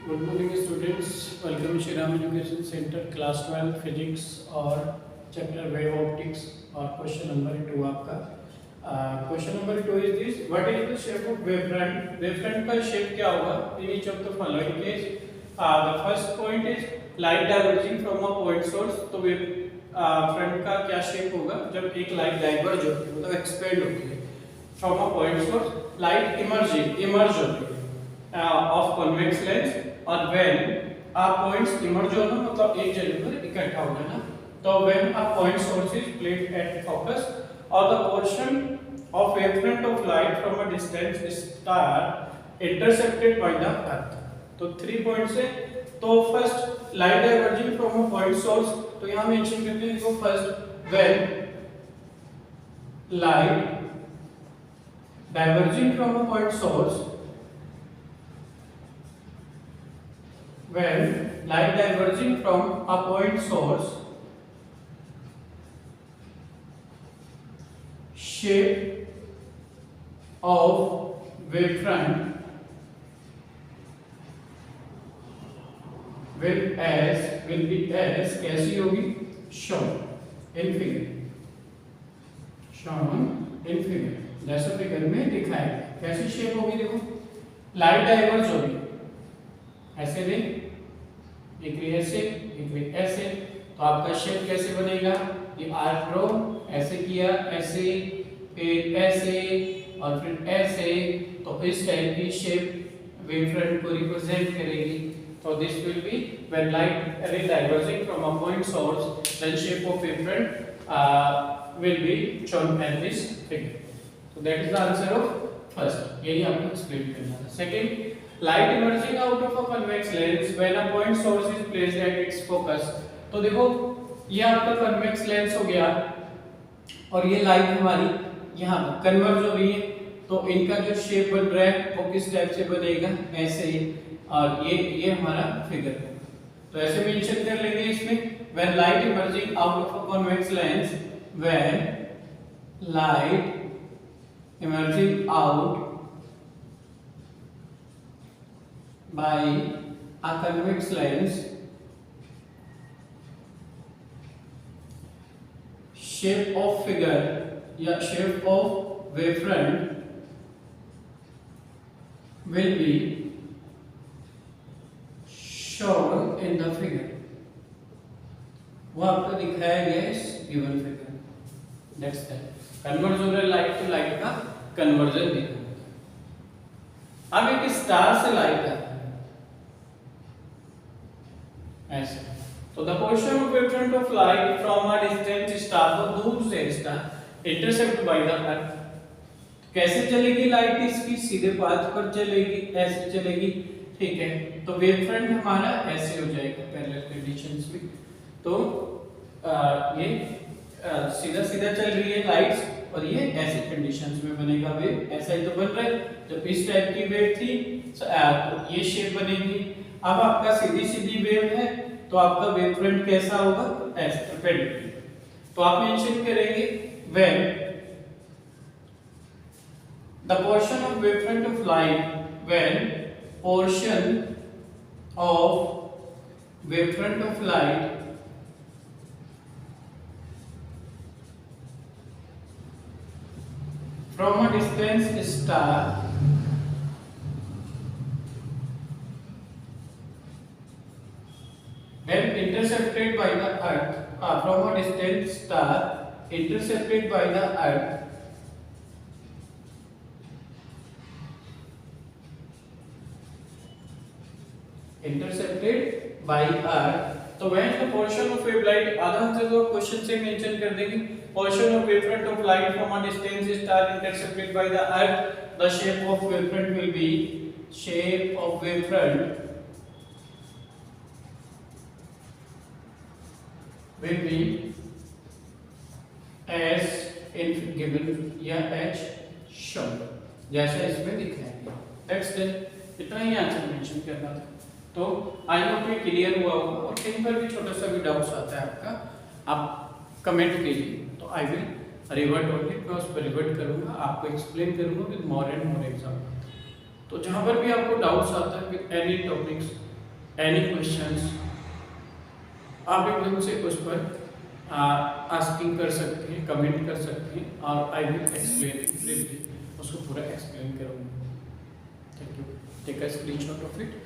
Good morning students, welcome Shri Ram education centre class 12 physics और chapter wave optics और question number 2 आपका। Question number 2 is this, what is the shape of wave front. Wave front का shape क्या होगा in each of the following case. The first point is light diverging from a point source. तो wave front का क्या shape होगा जब एक light diverge होती है, मतलब एक्सपेंड होती है from a point source, light emerge होती है ऑफ कॉन्वेक्स लेंस, और व्हेन पॉइंट्स इमर्ज होना मतलब एक जगह पर इकट्ठा हो जाना। तो when point source is placed at focus और the portion of wavefront of light from a distance star intercepted by the earth. तो 3 पॉइंट्स है। तो first light diverging from a point source, तो यहां मेंशन करते हैं। तो first when light diverging from a point source, when light diverging from a point source, shape of wavefront will be as कैसी होगी, shown in figure, जैसे figure में दिखाया गया। कैसी शेप होगी, देखो लाइट डाइवर्ज होगी ऐसे भी, एक भी ऐसे, एक भी ऐसे। तो आपका शेप कैसे बनेगा, ये आर्क ड्रॉ ऐसे किया, ऐसे, फिर ऐसे और फिर ऐसे। तो इस टाइप की शेप वेवफ्रंट को रिप्रेजेंट करेगी। तो this will be when light is diverging from a point source, then shape of wavefront will be shown at this figure. So that is the answer of first. यही आपको explain करना था। Second, light emerging out of a convex lens when a point source is placed at its focus। तो देखो ये आपका convex lens हो गया और ये लाइट हमारी यहाँ पर कन्वर्ज हो रही है। तो इनका जो शेप बन रहा है वो किस टाइप से बनेगा, ऐसे। और ये हमारा फिगर है। तो ऐसे मेंशन कर लेंगे इसमें, when light emerging out of a convex lens, when light emerging out by a convex lens, shape of figure या shape of wavefront will be shown in the figure। वो आपको दिखाया गया है इस गिवन फिगर। नेक्स्ट है converge हो रहा है लाइट, तो लाइट का कन्वर्जन दिखाना। अब एक स्टार से लाइट है ऐसे। तो the portion of wavefront of light from a distance star, तो दूर से स्टार इंटरसेप्ट बाय द अर्थ। कैसे चलेगी लाइट, इसकी सीधे पाथ पर चलेगी, ऐसे चलेगी, ठीक है। तो वेवफ्रंट हमारा ऐसे हो जाएगा पैरेलल कंडीशंस में। तो ये सीधा सीधा चल रही है लाइट्स और ये ऐसे कंडीशंस में बनेगा वेव। ऐसा ही तो बन रहा है। जब इस टाइप की वेव थी तो ये शेप बनेगी। अब आपका सीधी सीधी वेव है तो आपका वेव फ्रंट कैसा होगा, ऐसे परपेंडिकुलर। तो आप मेंशन करेंगे when the portion of wave front of light, when portion of wave front of light from a distance star when intercepted by the earth, from a distant star intercepted by the earth, तो when the portion of wavelight, आधा से तो question से mention कर देंगे, portion of wavefront of light from a distant star intercepted by the earth, the shape of wavefront will be as in given या as shown, जैसा इसमें दिखाया गया। दैट्स इट, इतना ही आंसर मेंशन करना था। तो आई होप ये क्लियर हुआ होगा, और कहीं पर भी छोटा सा भी डाउट्स आता है आपका, आप कमेंट कीजिए, तो I will revert on it, मैं उस पर रिवर्ट करूंगा, आपको एक्सप्लेन करूंगा with more and more example. तो जहां पर भी आपको डाउट्स आता है with any topics, any questions आप एकदम से उस पर आस्किंग कर सकते हैं, कमेंट कर सकते हैं और आई विल एक्सप्लेन, उसको पूरा एक्सप्लेन करूँगा। Thank you. Take a screenshot of it.